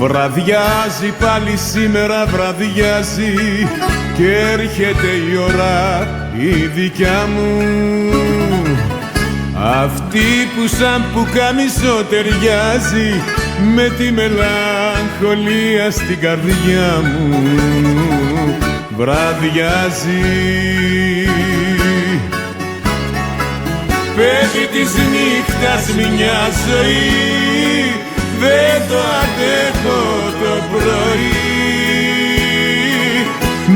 Βραδιάζει πάλι σήμερα, βραδιάζει και έρχεται η ώρα η δικιά μου, αυτή που σαν πουκάμισο ταιριάζει με τη μελαγχολία στην καρδιά μου. Βραδιάζει, παιδί της νύχτας μια ζωή, δεν το αντέχω το πρωί,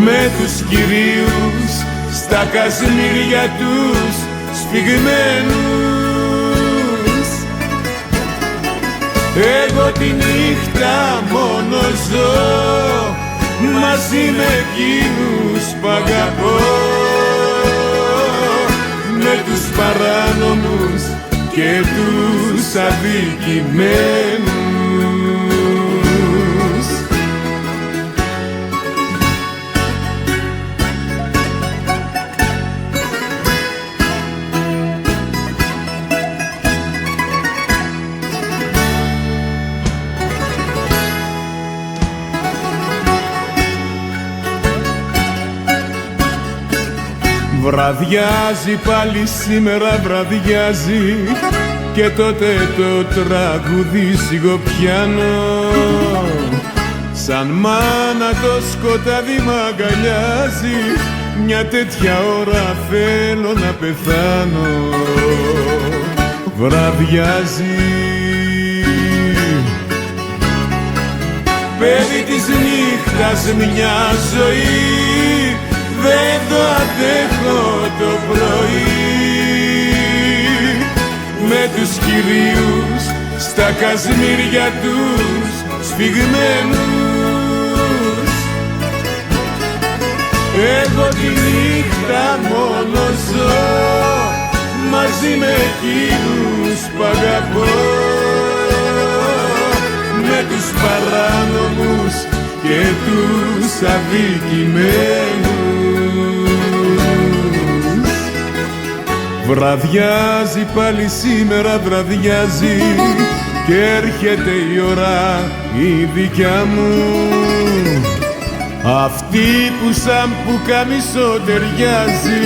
με τους κυρίους στα κασμίρια τους σφιγμένους. Εγώ τη νύχτα μόνο ζω μαζί με εκείνους που αγαπώ, με τους παράνομους και τους αδικημένους. Βραδιάζει πάλι σήμερα, βραδιάζει και τότε το τραγούδι σιγοπιάνω, σαν μάνα το σκοτάδι μ' αγκαλιάζει, μια τέτοια ώρα θέλω να πεθάνω. Βραδιάζει, παιδί της νύχτας μια ζωή, δεν το αντέχω το πρωί, με τους κυρίους στα κασμίρια τους σφιγμένους. Εγώ τη νύχτα μόνο ζω μαζί με εκείνους που αγαπώ, με τους παράνομους και τους αδικημένους. Βραδιάζει πάλι σήμερα, βραδιάζει και έρχεται η ώρα η δικιά μου, αυτή που σαν πουκάμισο ταιριάζει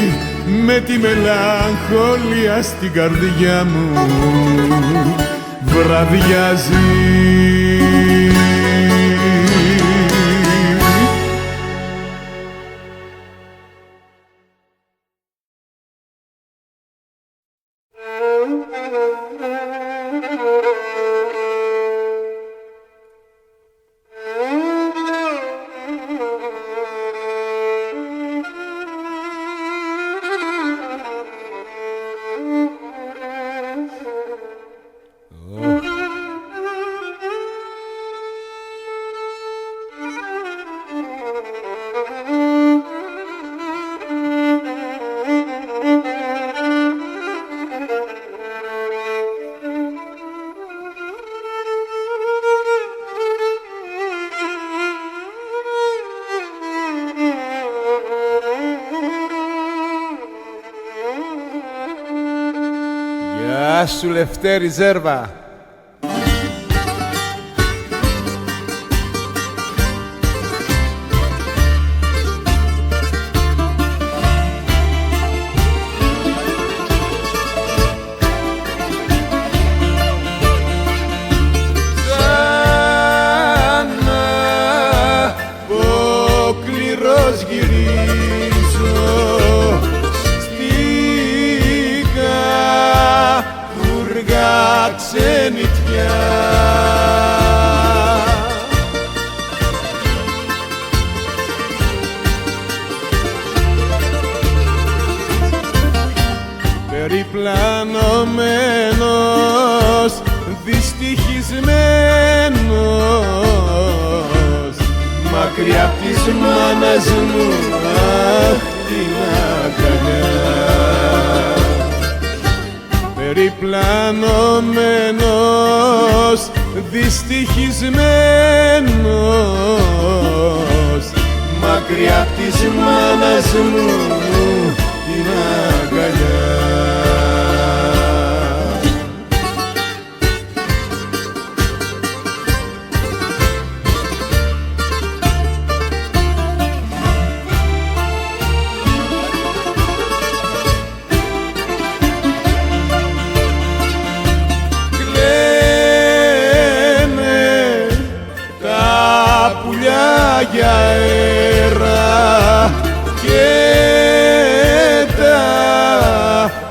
με τη μελαγχολία στην καρδιά μου. Βραδιάζει. Γεια σου Λευτέρη Ζέρβα. Ξενιτιά. Περιπλανωμένος, δυστυχισμένος, μακριά απ' της μάνας μου, αχ, την αγκαλιά. Περιπλανωμένος, δυστυχισμένος, μακριά απ' της μάνας μου την αγκαλιά.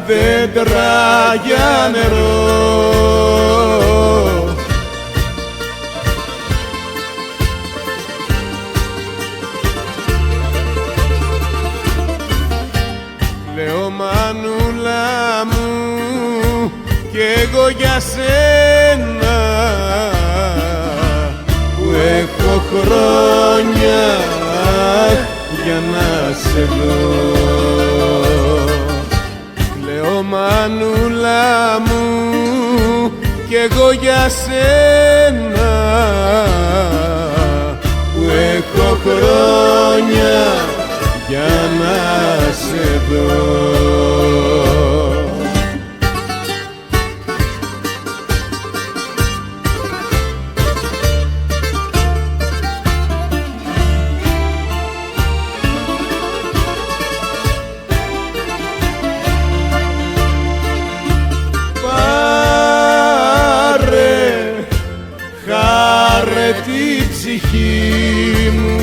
δέντρα για νερό. Λέω μανούλα μου κι εγώ για σένα που έχω χρόνια για να σε δω. Λέω μανούλα μου κι εγώ για σένα που έχω χρόνια για να σε δω. Χάρε τη ψυχή μου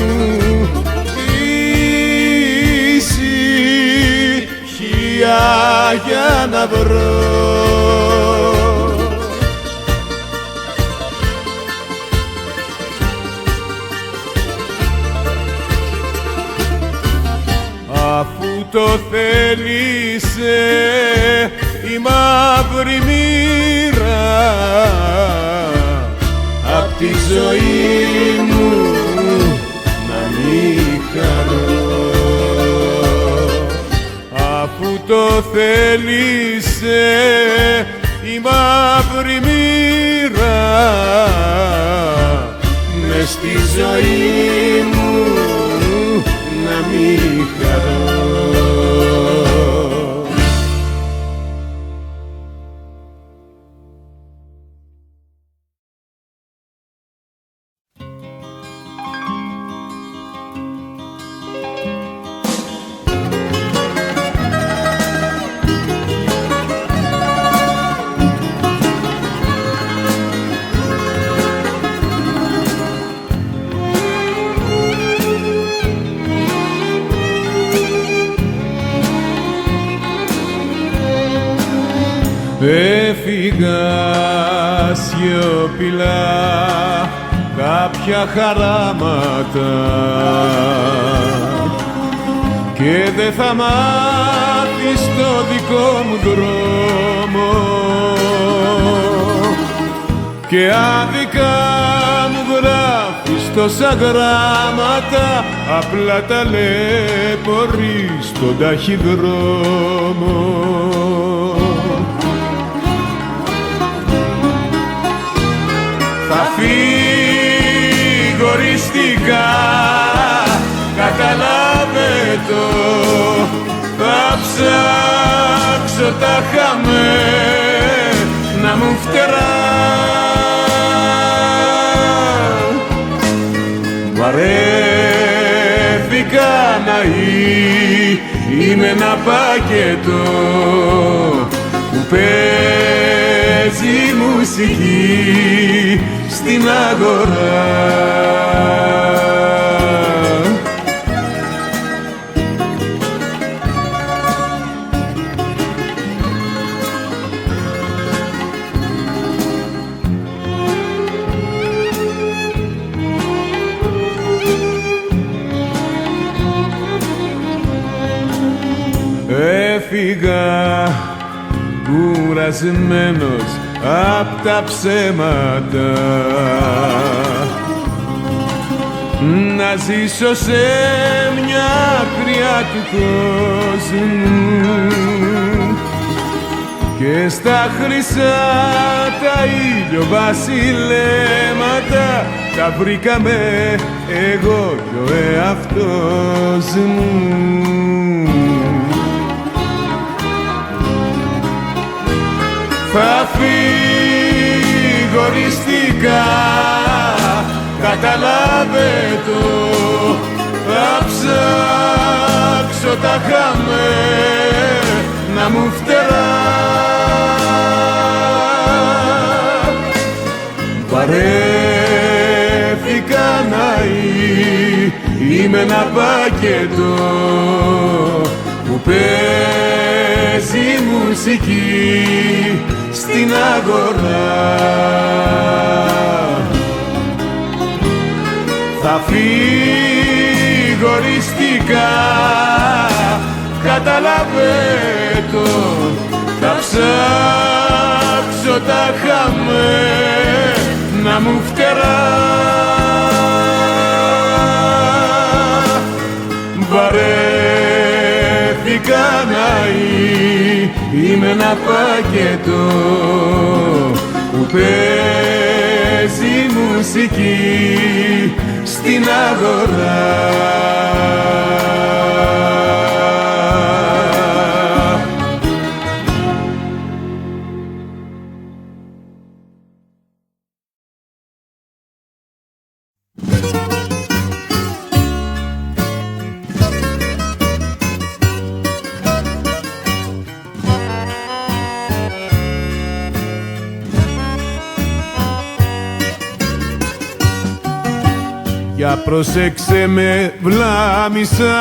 ησυχία για να βρω. Αφού το θέλησε η μαύρη μοίρα απ' τη ζωή μου να μη χαρώ. Αφού το θέλησε η μαύρη μοίρα μες στη ζωή μου να μη χαρώ. Έφυγα σιωπηλά κάποια χαράματα και δεν θα μάθεις το δικό μου δρόμο και άδικα μου γράφεις τόσα γράμματα απλά ταλαιπωρείς στον ταχυδρόμο. Θα φύγω οριστικά, καταλάβε το, θα ψάξω τα χαμένα μου φτερά. Βαρέθηκα να είμαι ένα πακέτο που παίζει μουσική στην αγορά. Έφυγα κουρασμένος απ' τα ψέματα να ζήσω σε μια άκρια του κόσμου και στα χρυσά τα ηλιοβασιλέματα τα βρήκαμε εγώ κι ο εαυτός μου. Θα φύγω οριστικά, καταλάβε το, θα ψάξω τα χαμένα μου φτερά. Βαρέθηκα να είμαι ένα πακέτο που παίζει μου μουσική στην αγορά. Θα φύγω οριστικά, κατάλαβε το, θα ψάξω τα χαμένα μου φτερά. Βαρέθηκα να είμαι ένα πακέτο που παίζει μουσική στην αγορά. Για πρόσεξε με, βλάμισα,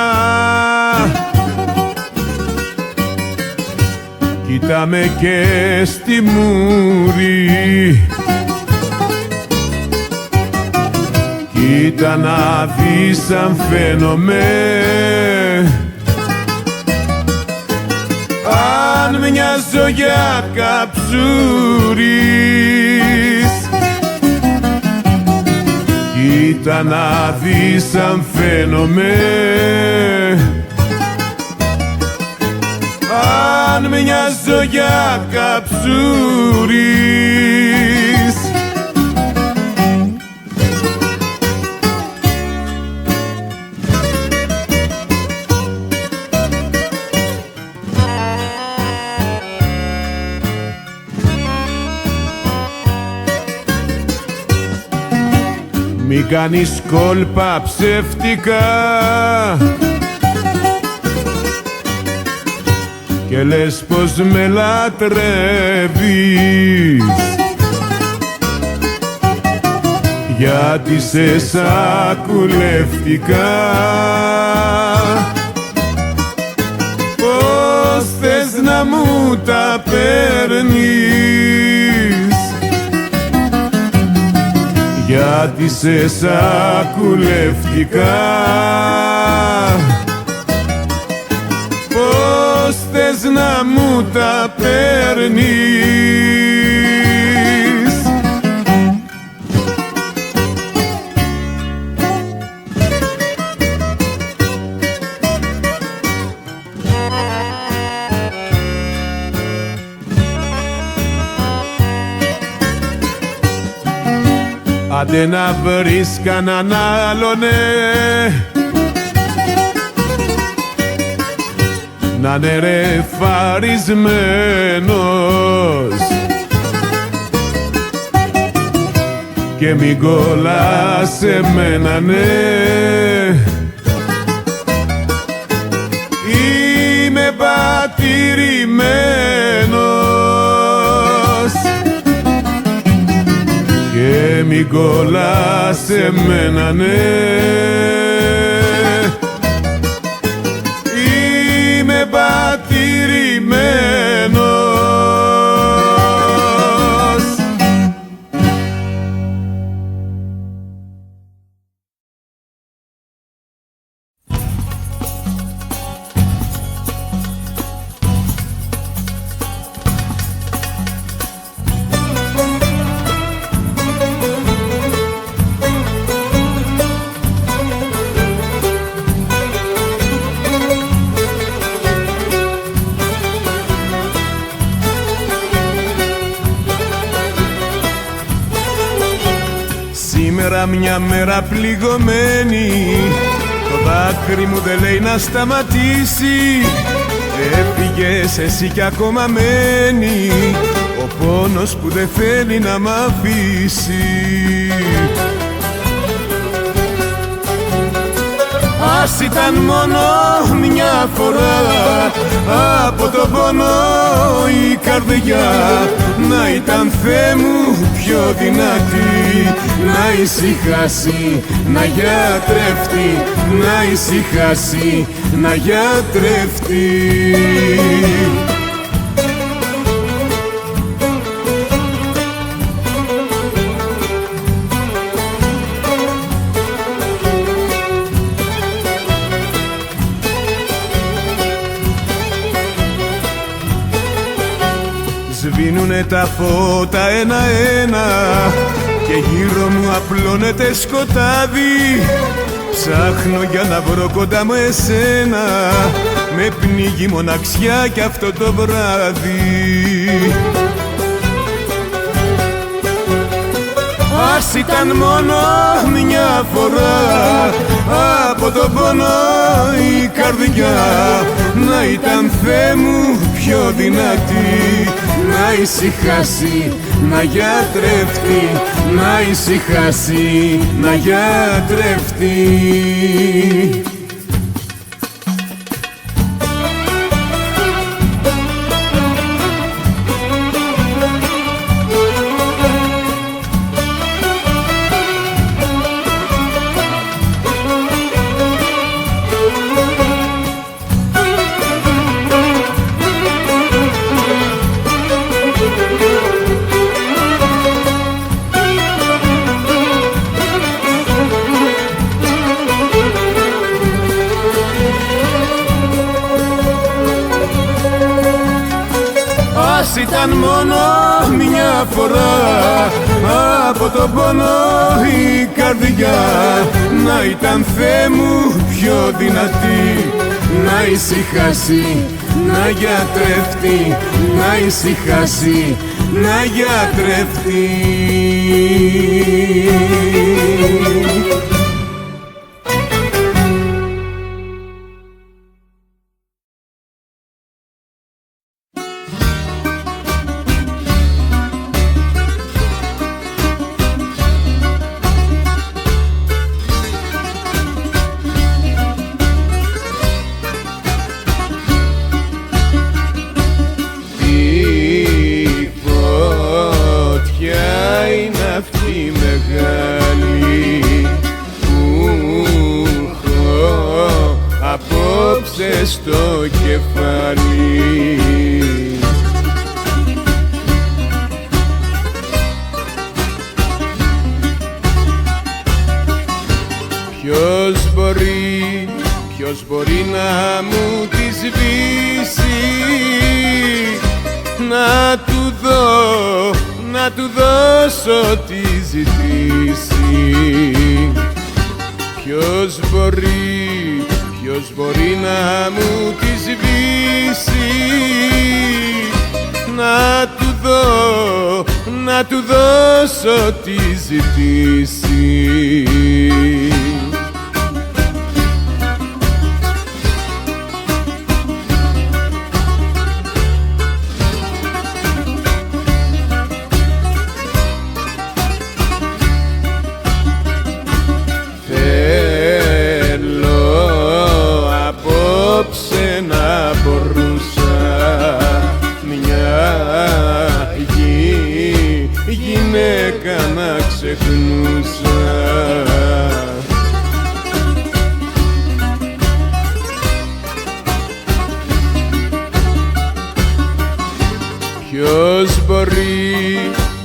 κοίτα με και στη μούρη, κοίτα να δεις αν φαίνομαι, αν μοιάζω για καψούρης. Κοίτα να δεις αν φαίνομαι, αν μοιάζω για καψούρης. Μη κάνεις κόλπα ψεύτικα και λες πως με λατρεύεις, γιατί σε σακουλεύτηκα. Πώς θες να μου τα παίρνεις, γιατί σε σακουλεύτηκα. Πώς θες να μου τα παίρνεις. Άντε να βρεις κανέναν άλλονε, να είναι ρεφαρισμένος και μην κολλάς σε μένα, ναι. Είμαι πατηρημένος και μην κολλάς σε μένα, ναι. Είμαι πατηρημένος. Σήμερα μια μέρα πληγωμένη, το δάκρυ μου δεν λέει να σταματήσει. Έφυγες εσύ κι ακόμα μένει ο πόνος που δεν θέλει να μ' αφήσει. Ας ήταν μόνο μια φορά από τον πόνο η καρδιά να ήταν, Θεέ μου, πιο δυνατή, να ησυχάσει, να γιατρευτεί, να ησυχάσει, να γιατρευτεί. σβήνουνε τα φώτα ένα-ένα και γύρω μου απλώνεται σκοτάδι. Ψάχνω για να βρω κοντά μου εσένα, με πνίγει μοναξιά κι αυτό το βράδυ. Ας ήταν μόνο μια φορά από τον πόνο η καρδιά να ήταν, Θεέ μου, πιο δυνατή, να ησυχάσει, να γιατρευτεί, να ησυχάσει, να γιατρευτεί. Ας ήταν μόνο μια φορά από τον πόνο η καρδιά να ήταν, Θεέ μου, πιο δυνατή, να ησυχάσει, να γιατρευτεί, να ησυχάσει, να γιατρευτεί. Αυτή μεγάλη που έχω απόψε στο κεφάλι. Ποιος μπορεί να μου τη σβήσει, να του δώσω τι ζητήσει. Ποιος μπορεί να μου τη σβήσει, να του δώσω τι ζητήσει. Να μπορούσα μια γυναίκα να ξεχνούσα.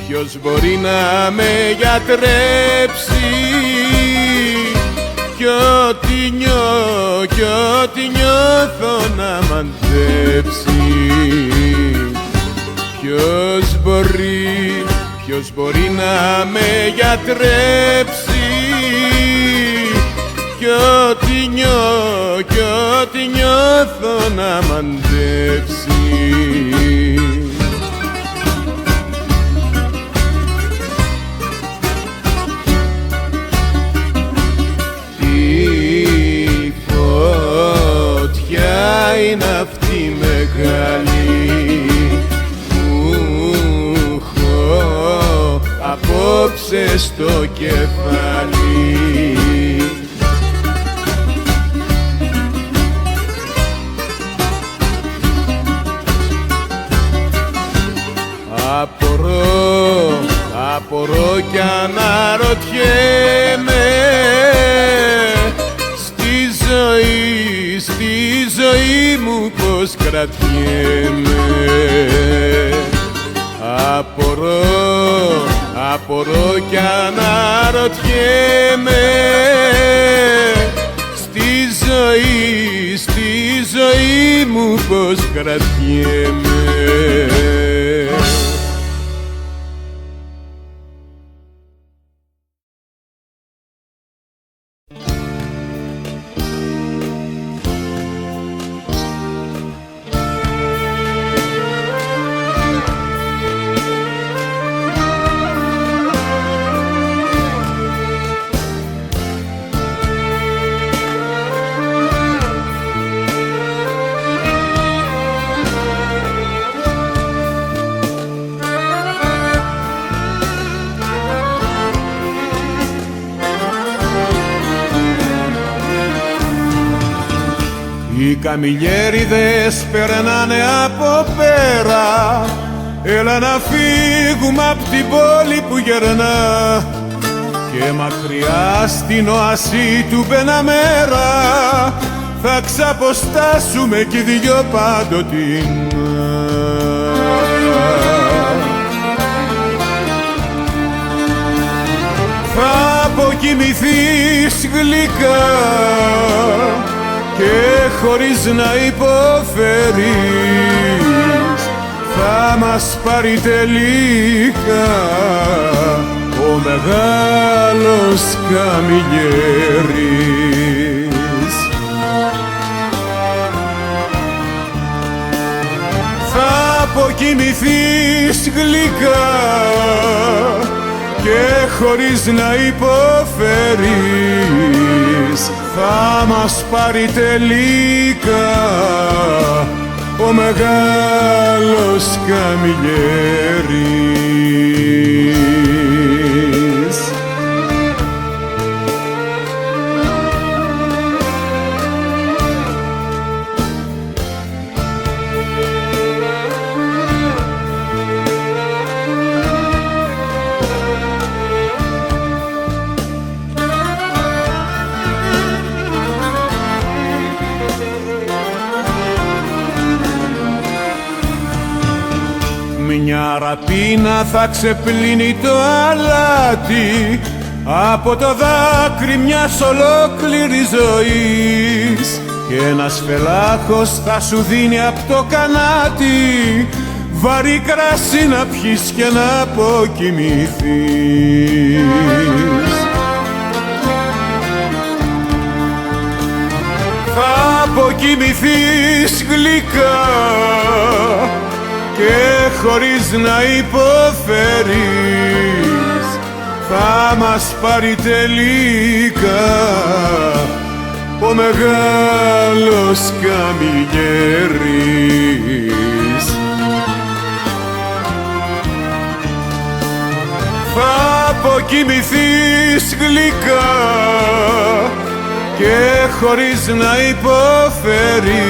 Ποιος μπορεί να με γιατρέψει κι ό,τι νιώθω να μαντέψει. Ποιος μπορεί να με γιατρέψει κι ό,τι νιώθω να μαντέψει. Είναι αυτή μεγάλη που έχω απόψε στο κεφάλι. Απορώ κι αναρωτιέμαι στη ζωή μου πως κρατιέμαι. Απορώ κι αναρωτιέμαι στη ζωή μου πως κρατιέμαι. καμιλιέριδες περνάνε από πέρα. Έλα να φύγουμε απ' την πόλη που γερνά και μακριά στην οασί του Πεναμέρα θα ξαποστάσουμε κι οι δυο παντοτινά. Θα αποκοιμηθείς γλυκά και χωρίς να υποφέρεις θα μας πάρει τελικά ο μεγάλος Καμιλιέρης. Θα αποκοιμηθείς γλυκά και χωρίς να υποφέρεις θα μας πάρει τελικά ο μεγάλος Καμιλιέρης. Μια ραπίνα θα ξεπλύνει το αλάτι από το δάκρυ μιας ολόκληρης ζωής και ένας φελάχος θα σου δίνει απ' το κανάτι βαρύ κρασί να πιεις και να αποκοιμηθείς. Θα αποκοιμηθείς γλυκά και χωρίς να υποφέρεις θα μας πάρει τελικά ο μεγάλος Καμιλιέρης. Θα αποκοιμηθείς γλυκά και χωρίς να υποφέρεις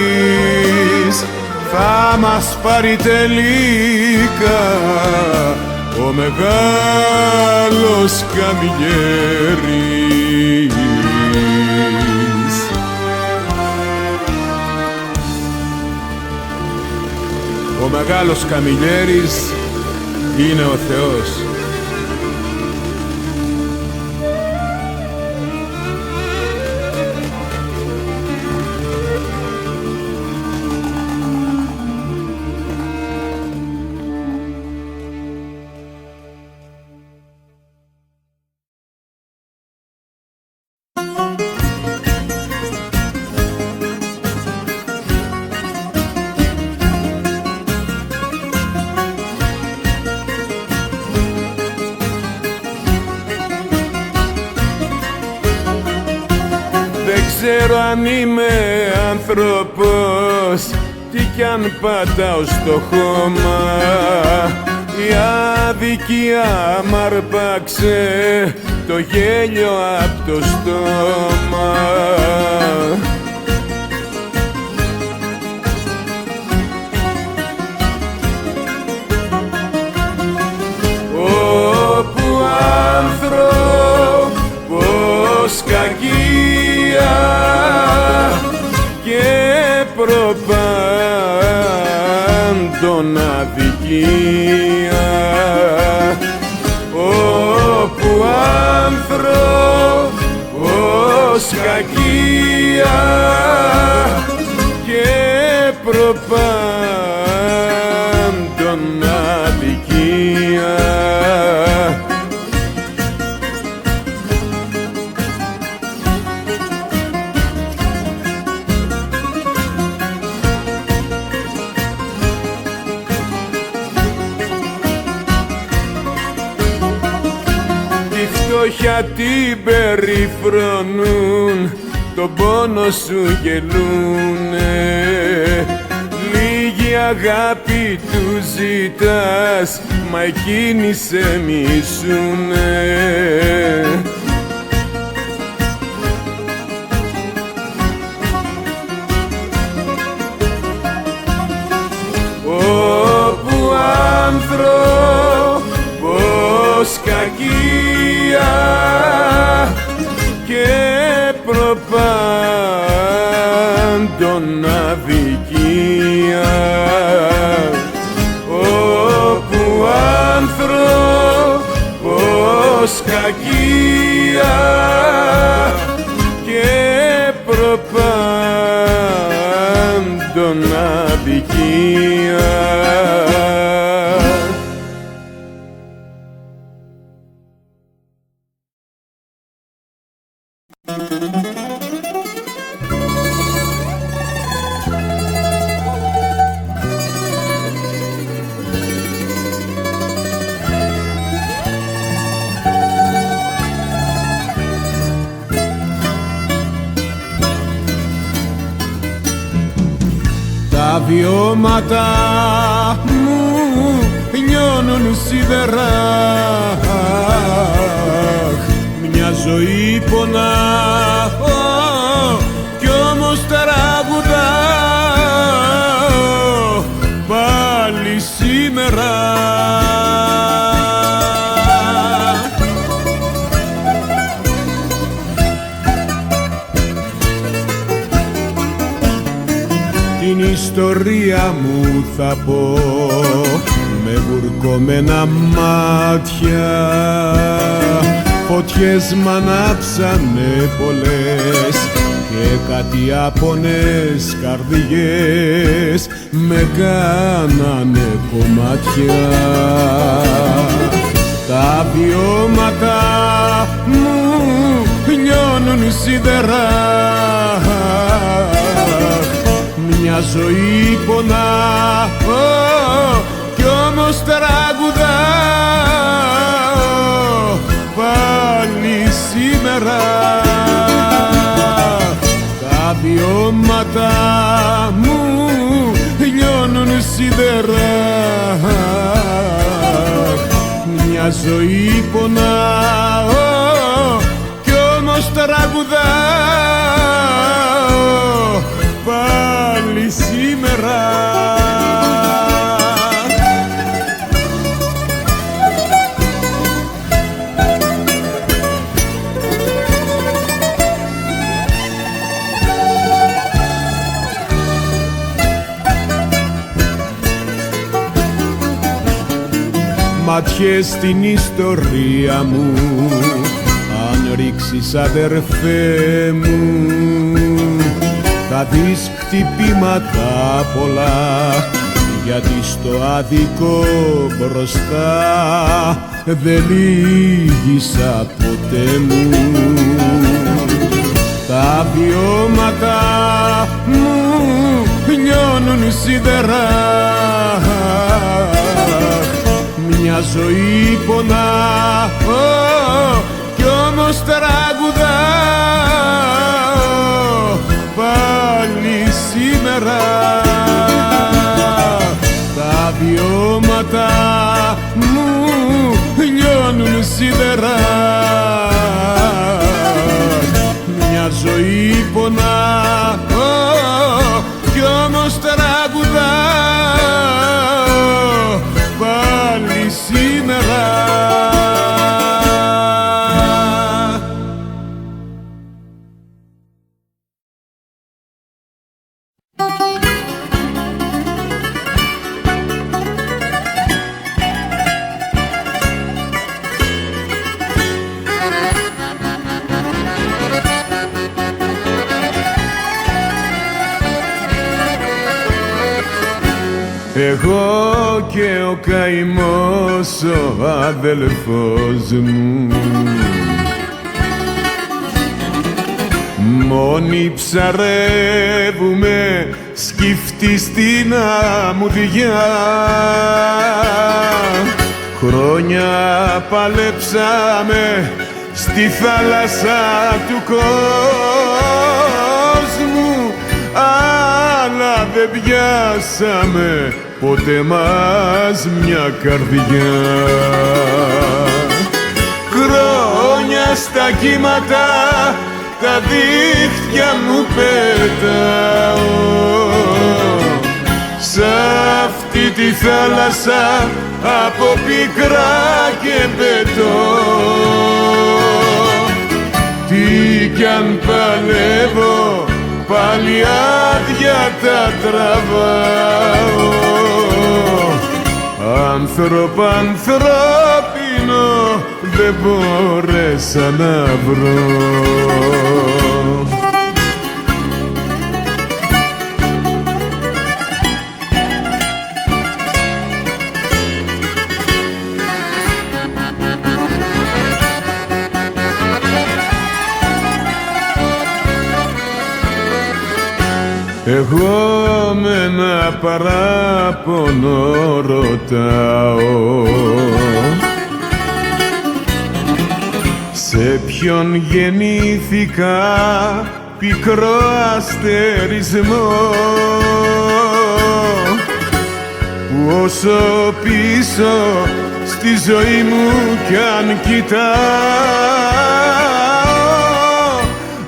θα μας πάρει τελικά ο μεγάλος Καμιλιέρης. Ο μεγάλος Καμιλιέρης είναι ο Θεός. Δεν ξέρω αν είμαι άνθρωπος, τι κι αν πατάω στο χώμα. Η αδικία μ' αρπάξε το γέλιο απ' το στόμα. Όπου άνθρωπος κακία και προπάντων αδικία, όπου άνθρωπος κακία και προπάντων αδικία. Φτώχεια την περιφρονούν, τον πόνο σου γελούνε. Λίγη αγάπη του ζητάς, μα εκείνοι σε μισούνε. σκαγία και προπάντων αδικία, όπου άνθρωπος κακία και προπάντων αδικία. Τα βιώματα μου λιώνουν σίδερα, μια ζωή πονάω κι όμως τραγουδάω πάλι σήμερα. Την ιστορία μου θα πω με βουρκωμένα μάτια, φωτιές μ' ανάψανε πολλές και κάτι άπονες καρδιές με κάνανε κομμάτια. Τα βιώματα μου λιώνουν σίδερα, μια ζωή πονάω κι όμως τραγουδάω πάλι σήμερα. Τα βιώματα μου λιώνουν σίδερα, μια ζωή πονάω κι όμως τραγουδάω πάλι σήμερα. Μάτιες στην ιστορία μου, αν ρίξεις αδερφέ μου, θα δεις χτυπήματα πολλά, γιατί στο άδικο μπροστά δεν λύγησα ποτέ μου. Τα βιώματα μου λιώνουν σίδερα, μια ζωή πονάω κι όμως τραγουδάω πάλι σήμερα. Τα βιώματα μου λιώνουν σίδερα, μια ζωή πονάω κι όμως τραγουδάω πάλι σήμερα. Εγώ και ο καημός ο αδελφός μου, μόνοι ψαρεύουμε σκυφτή στην αμμουδιά. Χρόνια παλέψαμε στη θάλασσα του κόσμου, αλλά δεν πιάσαμε ποτέ μας μια καρδιά. Χρόνια στα κύματα τα δίχτυα μου πετάω, σ' αυτή τη θάλασσα από πικρά και πετώ. Τι κι αν παλεύω πάλι άδεια τα τραβάω. Άνθρωπο ανθρώπινο δεν μπόρεσα να βρω. Εγώ με ένα παράπονο ρωτάω, σε ποιον γεννήθηκα πικρό αστερισμό, που όσο πίσω στη ζωή μου κι αν κοιτάω,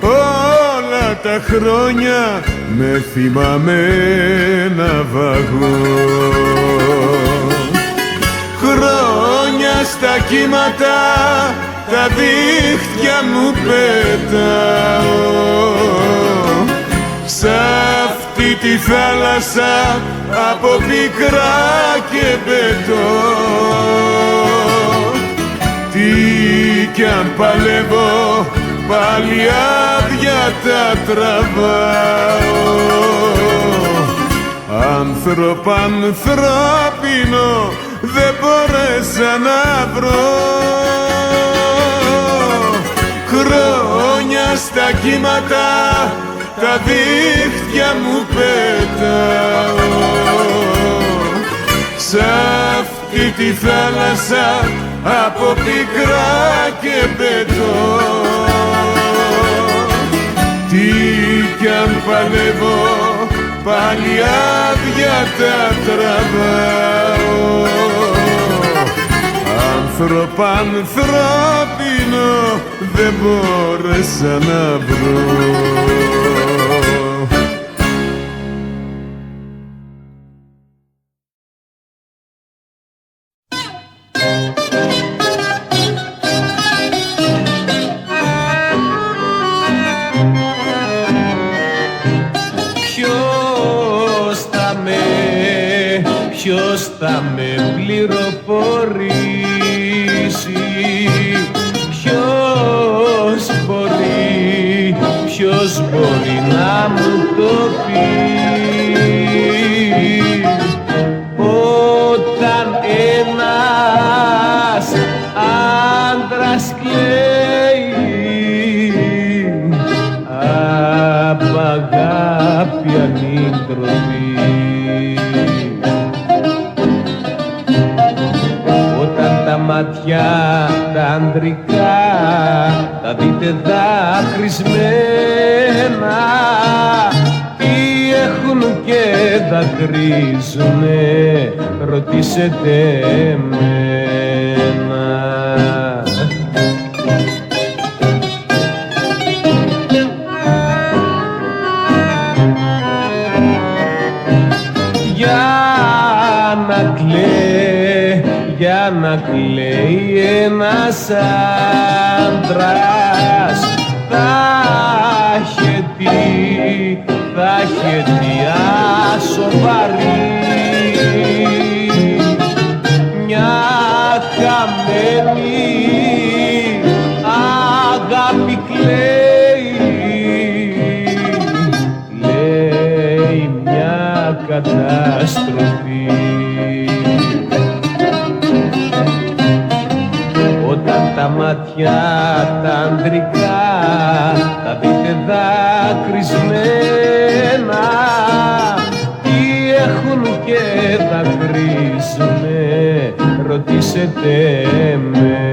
όλα τα χρόνια με θυμάμαι να βαγώ. Χρόνια στα κύματα τα δίχτυα μου πετάω. Σ' αυτή τη θάλασσα από πικρά και πετώ. Τι κι αν παλεύω πάλι άδεια τα τραβάω. Άνθρωπο ανθρώπινο δεν μπόρεσα να βρω. Χρόνια στα κύματα τα δίχτυα μου πετάω. Σ' αυτή τη θάλασσα από πικρά και πετώ. Τι κι αν παλεύω πάλι άδεια τα τραβάω. Άνθρωπο ανθρώπινο δεν μπόρεσα να βρω. Ποιος θα με πληροφορήσει, ποιος μπορεί να μου το πει, όταν ένας άντρας κλαίει απ' αγάπη ανήντροπη. Μάτια τα ανδρικά τα δείτε δάκρυσμένα, τι έχουν και δακρύζουνε, ρωτήσετε εμένα. Για να κλαίει ένας άντρας θα έχει αιτία σοβαρή, μια χαμένη αγάπη κλαίει, λέει μια καταστροφή. Τα μάτια τα ανδρικά τα δείτε δακρυσμένα, τι έχουν και δακρύζουνε, ρωτήσετε εμένα.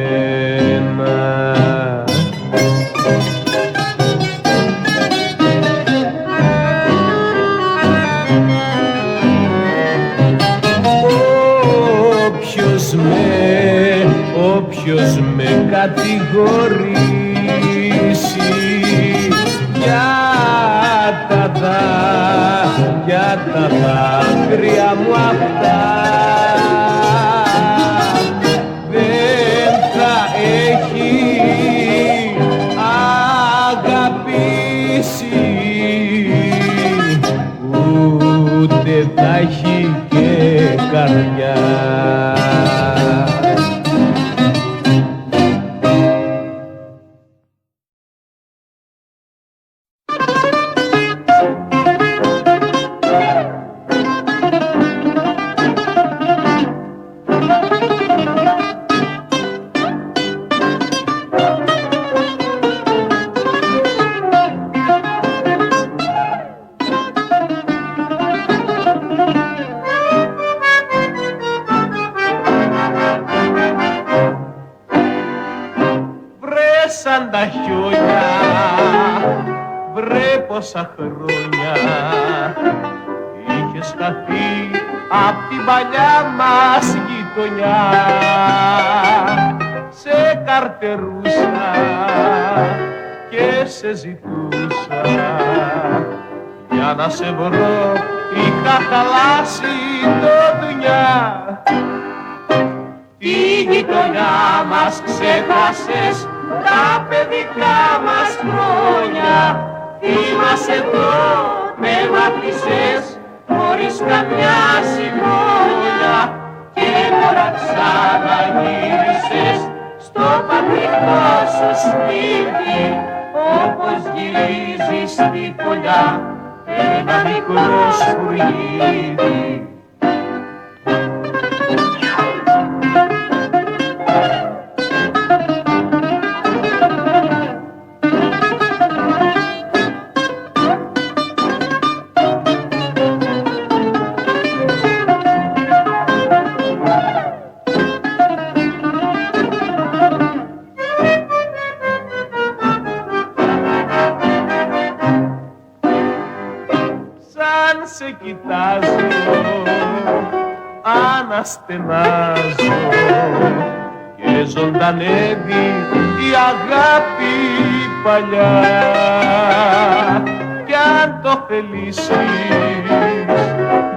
Όποιος με κατηγορήσει για τα δάκρυα μου αυτά δεν θα έχει αγαπήσει, ούτε θα έχει και καρδιά. Σαν τα χιόνια, βρε πόσα χρόνια είχες χαθεί απ' την παλιά μας γειτονιά. Σε καρτερούσα και σε ζητούσα, για να σε βρω είχα χαλάσει το δουλειά. Τη γειτονιά μας ξέχασες, τα παιδικά μας χρόνια. Θυμάσαι τότε μ' άφησες χωρίς καμιά συμπόνια. Και τώρα ξαναγύρισες στο πατρικό σου σπίτι, όπως γυρίζει στη φωλιά ένα μικρό σπουργίτι. Σε κοιτάζω, αναστενάζω και ζωντανεύει η αγάπη παλιά. Κι αν το θελήσεις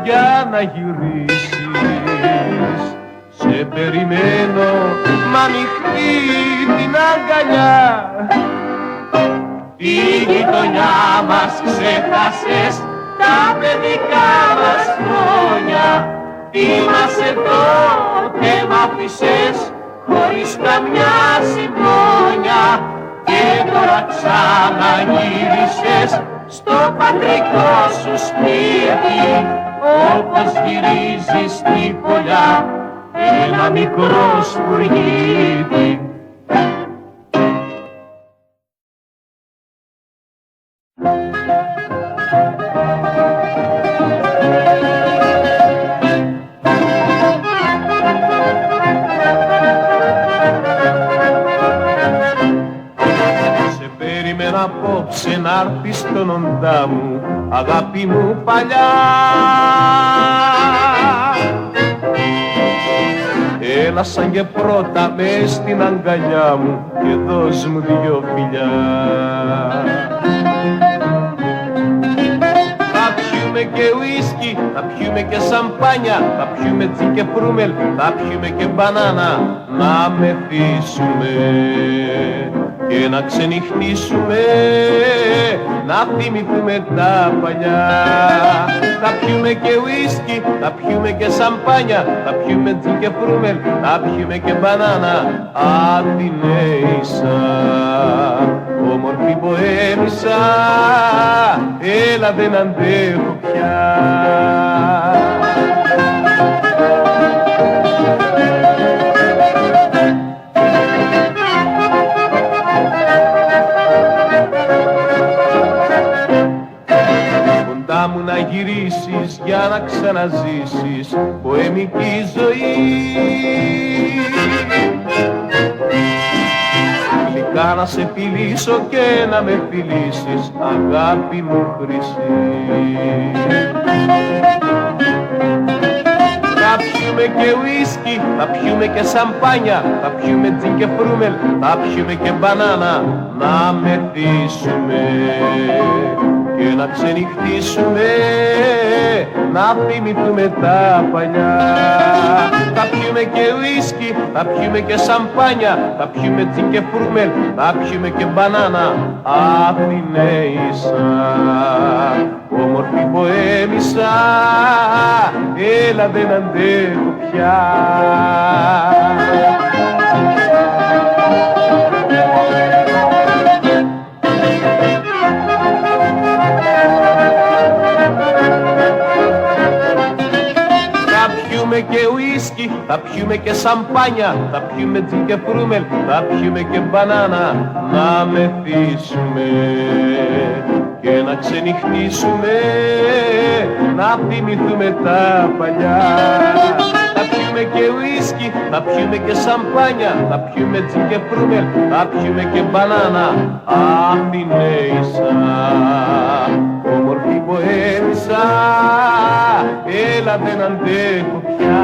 για να γυρίσεις, σε περιμένω μ' ανοιχτή την αγκαλιά. Τη γειτονιά μας ξέχασες, τα παιδικά μας χρόνια. Θυμάσαι τότε μ' άφησες χωρίς καμιά συμπόνια. Και τώρα ξαναγύρισες στο πατρικό σου σπίτι, όπως γυρίζει στη φωλιά ένα μικρό σπουργίτι. Απόψε να'ρθεις στον όντα μου, αγάπη μου παλιά. Έλα σαν και πρώτα μες στην αγκαλιά μου και δώσ' μου δυο φιλιά. Θα πιούμε και ουίσκι, θα πιούμε και σαμπάνια, θα πιούμε τζιν και φρούμελ, θα πιούμε και μπανάνα, να μεθύσουμε και να ξενυχτήσουμε, να θυμηθούμε τα παλιά. Θα πιούμε και ουίσκι, θα πιούμε και σαμπάνια, θα πιούμε τζιν και φρούμελ, θα πιούμε και μπανάνα. Αθηναίησα, όμορφη ποέμησα, έλα δεν αντέχω πια. Μου να γυρίσεις για να ξαναζήσεις ποεμική ζωή, γλυκά να σε φιλήσω και να με φιλήσεις, αγάπη μου χρυσή. Θα πιούμε και ουίσκι, θα πιούμε και σαμπάνια, θα πιούμε τζιν και φρούμελ, θα πιούμε και μπανάνα, να μεθύσουμε και να ξενυχτήσουμε, να θυμηθούμε τα παλιά. Θα πιούμε και ουίσκι, θα πιούμε και σαμπάνια, θα πιούμε τζιν και φρουμέλ, θα πιούμε και μπανάνα. Αθηναίησα, όμορφη ποέμισσα, έλα δεν αντέχω πια. Και ουίσκι, θα πιούμε και σαμπάνια, θα πιούμε τζιν και φρουμέλ, θα πιούμε και μπανάνα. Να μεθύσουμε και να ξενυχτήσουμε, να θυμηθούμε τα παλιά. Θα πιούμε και ουίσκι, θα πιούμε και σαμπάνια, θα πιούμε τζιν και φρουμέλ, θα πιούμε και μπανάνα. Αθηναίησα, όμορφη ποέμισσα, έλα δεν αντέχω πια.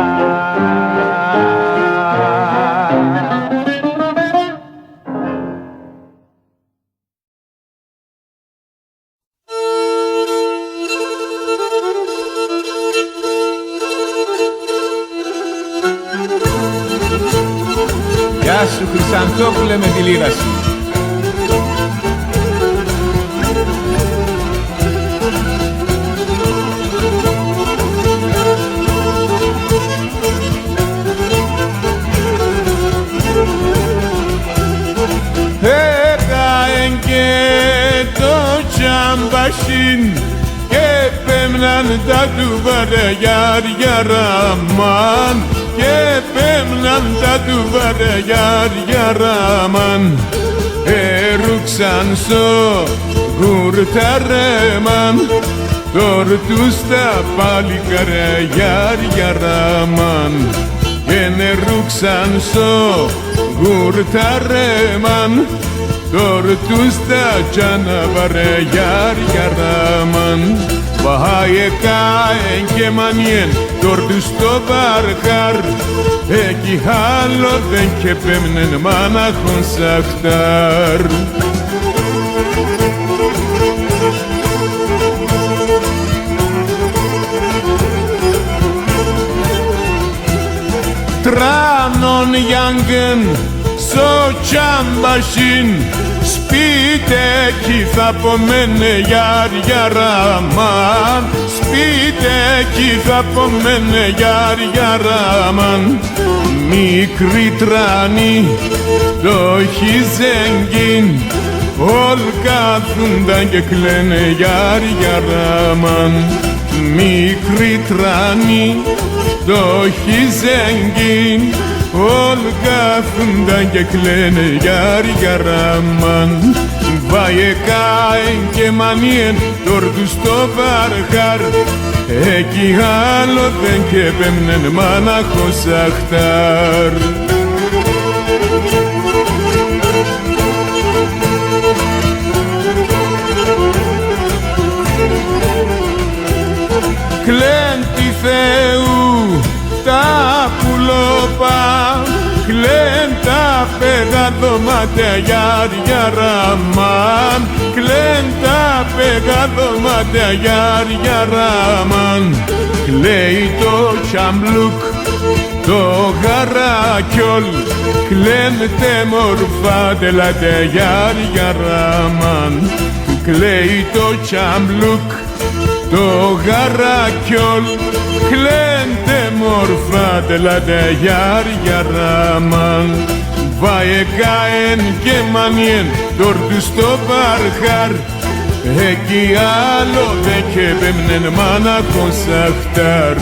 Γεια σου Χρυσανθόπουλε με τη λίρα σου. Έκαεν και το τσαμπασίν και πέμναν τα του βαρεγιάρια ραμάν, και πέμναν τα του βαρεγιάρια ραμάν. Έρουξαν στο γουρταρέμαν, τόρτους τα παλικαρεγιάρια ραμάν. Και νερούξαν στο γουρταρέμαν, τόρτους τα τσαναβαρεγιάρια ραμάν. Βάεκαεν και μανιέν τόρτους στο βαρχάρ, εκεί άλλο δεν και πέμνεν μάναχον σαχτάρ. Τράνον γιάνγκεν στο τσαμπασίν, σπίτεκι θα πομένε γιάρια ραμάν, σπίτεκι θα πομένε γιάρια ραμάν. Μικρή τράνη το χιζέγγιν, όλ κάθουνταν και κλαίνε γιάρια ραμάν. Μικρή τράνη το χιζέγγιν, όλ κάθουνταν και κλαίνε γιάρια ραμάν. Βάεκαεν και μανιέν τόρτους στο βαρχάρ, εκεί άλλο δεν και πέμνεν μάναχο σαχτάρ. Κλέν τη Θεού τα πουλόπα, κλέν τα πέγα δωμάτια γιάρια ραμάν, κλέν τα πέγα δωμάτια γιάρια ραμάν. Κλαίει το τσαμπλούκ το γαράκιολ, κλέν τε μορφά τελάτε γιάρια ραμάν. Κλαίει το τσαμπλούκ το γαράκιολ, κλέντε μορφά τελάτε γιάρια ραμάν. Βάεκαεν και μανιέν τόρτους στο βαρχάρ, εκεί άλλο δεν και πέμνεν μάναχον σαχτάρ.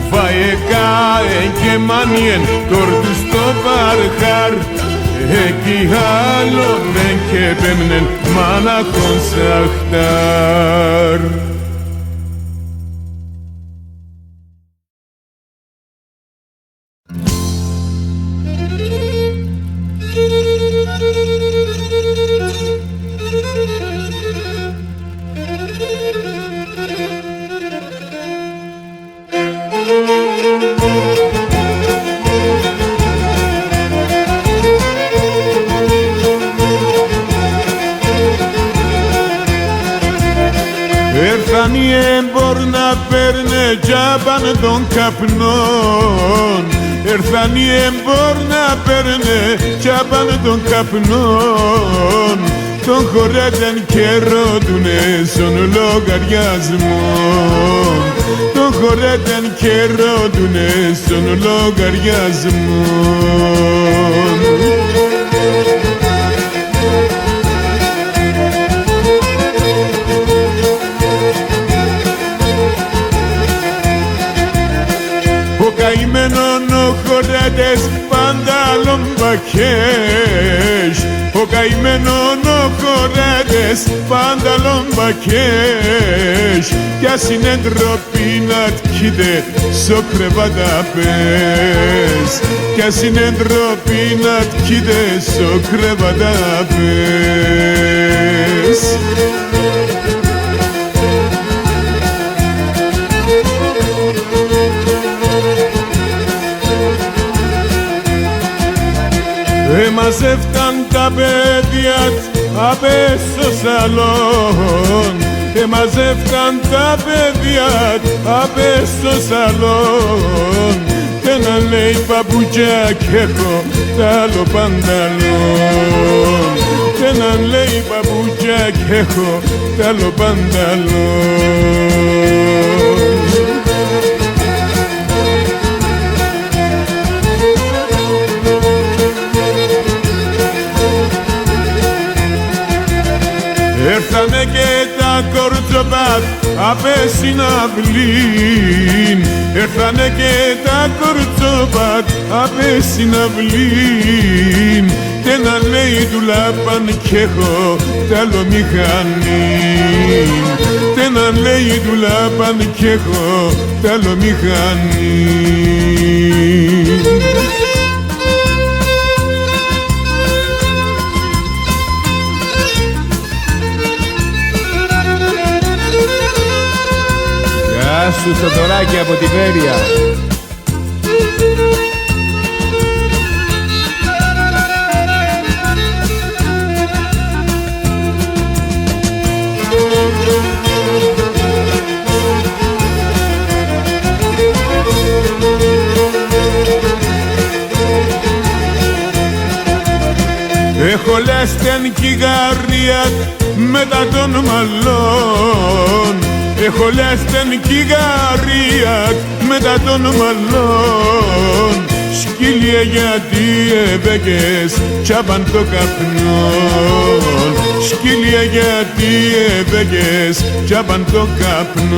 Βάεκαεν και μανιέν τόρτους στο βαρχάρ, εκεί άλλο δεν και πέμνεν μάναχον σαχτάρ. Έρθαν οι έμπορ να παίρνε τζάμπαν των καπνών. Έρθαν οι έμπορ να παίρνε τζάμπαν των καπνών. Τον χωρέτεν και ρώτουνε στον λογαριασμό. Τον χωρέτεν και ρώτουνε στον λογαριασμό. Καημένον ο χωρέτες πάντα λομπακές. Ο καημένον ο χωρέτες πάντα λομπακές. Κι ας είναι ντροπή να τκείτε στο κρεβαταπές. Κι ας είναι ντροπή να τκείτε στο κρεβαταπές. Μαζεύταν τα παιδιά απ' στο σαλόν. Μαζεύταν τα παιδιά απ' στο σαλόν. Κι ένα λέει παπούτσια κι έχω τ' άλλο πανταλόν. Κι ένα λέει παπούτσια κι έχω τ' άλλο πανταλόν. Έρθανε και τα κορτσοπάτ απ' συναυλήν. Έρθανε και τα κορτσοπάτ απ' συναυλήν. Κι ένα λέει του λάπαν κι έχω τ' άλλο μηχανήν. Κι ένα λέει του λάπαν κι έχω τ' άλλο μηχανήν. Γεια σου Θοδωράκη από τη Βέρεια. Έχω λες την κυγαρία μετά των μαλλών. Έχω λες την κυγαρία μετά των μαλλών. Σκύλια γιατί έβεκες τσάμπαν το καπνόν. Σκύλια γιατί έβεκες τσάμπαν το καπνόν.